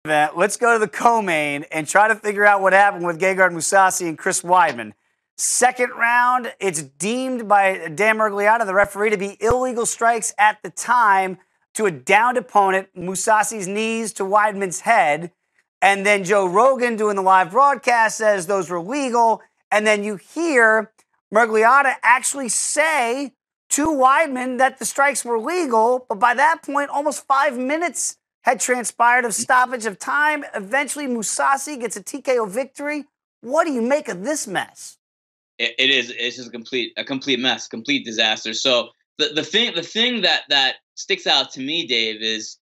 Let's go to the co-main and try to figure out what happened with Gegard Mousasi and Chris Weidman. Second round, it's deemed by Dan Miragliotta, the referee, to be illegal strikes at the time to a downed opponent, Mousasi's knees to Weidman's head. And then Joe Rogan doing the live broadcast says those were legal. And then you hear Miragliotta actually say to Weidman that the strikes were legal. But by that point, almost 5 minutes had transpired of stoppage of time. Eventually, Mousasi gets a TKO victory. What do you make of this mess? It's just a complete mess, complete disaster. So the thing that sticks out to me, Dave, is,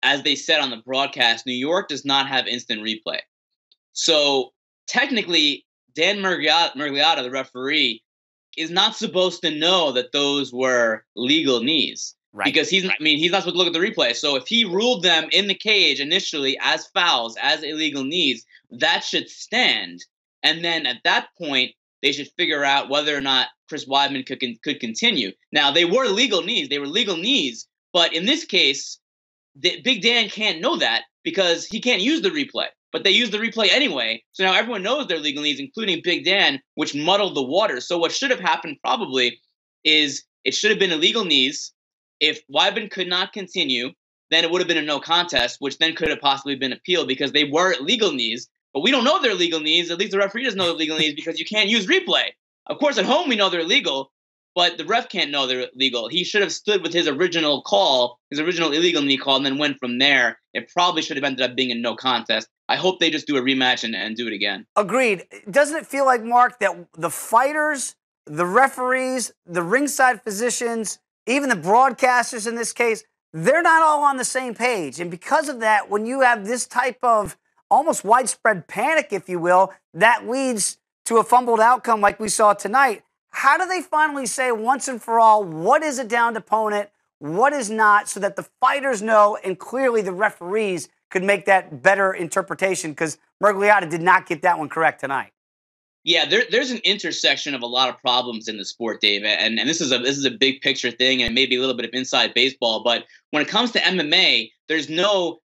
as they said on the broadcast, New York does not have instant replay. So technically, Dan Miragliotta, the referee, is not supposed to know that those were legal knees. Right. Because he's not supposed to look at the replay. So if he ruled them in the cage initially as fouls, as illegal knees, that should stand. And then at that point, they should figure out whether or not Chris Weidman could continue. Now, they were legal knees. They were legal knees. But in this case, Big Dan can't know that because he can't use the replay. But they use the replay anyway. So now everyone knows they're legal knees, including Big Dan, which muddled the waters. So what should have happened probably is it should have been illegal knees. If Weidman could not continue, then it would have been a no contest, which then could have possibly been appealed because they were legal knees. But we don't know they're legal knees. At least the referee doesn't know they're legal knees because you can't use replay. Of course, at home we know they're legal, but the ref can't know they're legal. He should have stood with his original call, his original illegal knee call, and then went from there. It probably should have ended up being a no contest. I hope they just do a rematch and do it again. Agreed. Doesn't it feel like, Mark, that the fighters, the referees, the ringside physicians, even the broadcasters in this case, they're not all on the same page. And because of that, when you have this type of almost widespread panic, if you will, that leads to a fumbled outcome like we saw tonight. How do they finally say once and for all what is a downed opponent, what is not, so that the fighters know and clearly the referees could make that better interpretation? Because Miragliotta did not get that one correct tonight. Yeah, there's an intersection of a lot of problems in the sport, Dave, and this is a big picture thing and maybe a little bit of inside baseball. But when it comes to MMA, there's no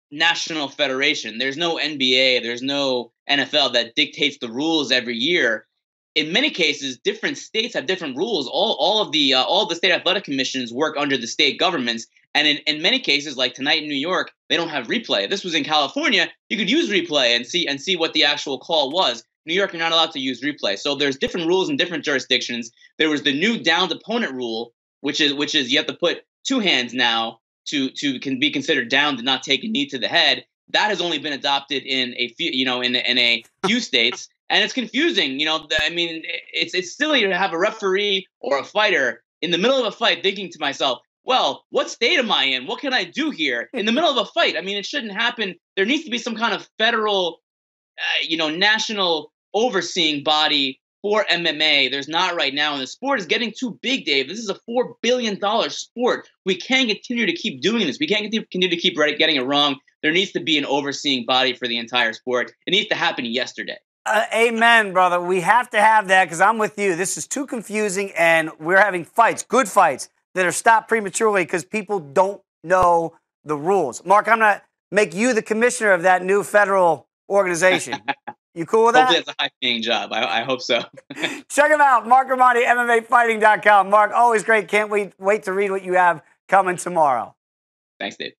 national federation, there's no NBA, there's no NFL that dictates the rules every year. In many cases, different states have different rules. All the state athletic commissions work under the state governments, and in many cases, like tonight in New York, they don't have replay. If this was in California, you could use replay and see what the actual call was. New York, you're not allowed to use replay. So there's different rules in different jurisdictions. There was the new downed opponent rule, which is you have to put two hands now to can be considered down to not take a knee to the head. That has only been adopted in a few, in a few states, and it's confusing. It's silly to have a referee or a fighter in the middle of a fight thinking to myself, well, what state am I in? What can I do here in the middle of a fight? I mean, it shouldn't happen. There needs to be some kind of federal, national overseeing body for MMA. There's not right now, and the sport is getting too big, Dave. This is a $4 billion sport. We can't continue to keep doing this. We can't continue to keep getting it wrong. There needs to be an overseeing body for the entire sport. It needs to happen yesterday. Amen, brother. We have to have that because I'm with you. This is too confusing, and we're having fights, good fights, that are stopped prematurely because people don't know the rules. Mark, I'm going to make you the commissioner of that new federal organization. You cool with that? Hopefully it's a high-paying job. I hope so. Check him out, Marc Raimondi, MMAfighting.com. Mark, always great. Can't wait to read what you have coming tomorrow. Thanks, Dave.